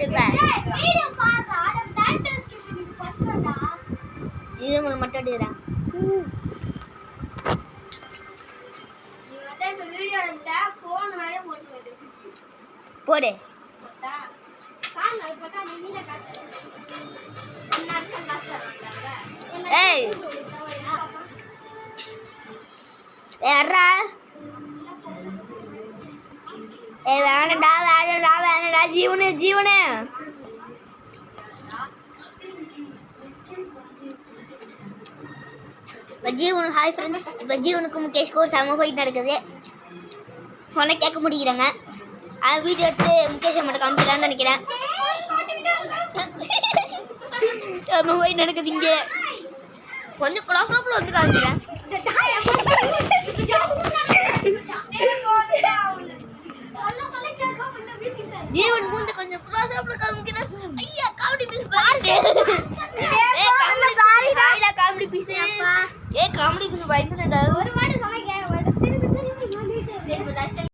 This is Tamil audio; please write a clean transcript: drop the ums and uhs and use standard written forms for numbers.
எடுப்பேன். இது மட்டும் எடுக்கிறேன். போடு. ஏய் யாரா? ஏய் வேணடா வேணடா வேணடா ஜீவனு ஜீவனு. ஜீவனு ஹாய் ஃப்ரெண்ட்ஸ். இப்போ ஜீவனுக்கு முகேஷ்க்கு ஒரு செம ஃபைட் நடக்குது. சொன்ன கேட்க முடிக்கிறாங்க. வீடியோ எடுத்து முகேஷை மட்டும் காமிச்சிடலான்னு நினைக்கிறேன். செம ஃபைட் நடக்குது இங்கே. கொஞ்சம் க்ளோஸ்அப்பில் வந்து காமிக்கிறேன். ஜீவன் மூந்து கொஞ்சம் க்ளோஸ்அப்பில் காமிக்கிறேன். ஐயா காமெடி பீஸ் பாருங்க. Comedy piece. காமெடி பீஸ் பயந்துடா. ஒரு வாட்டி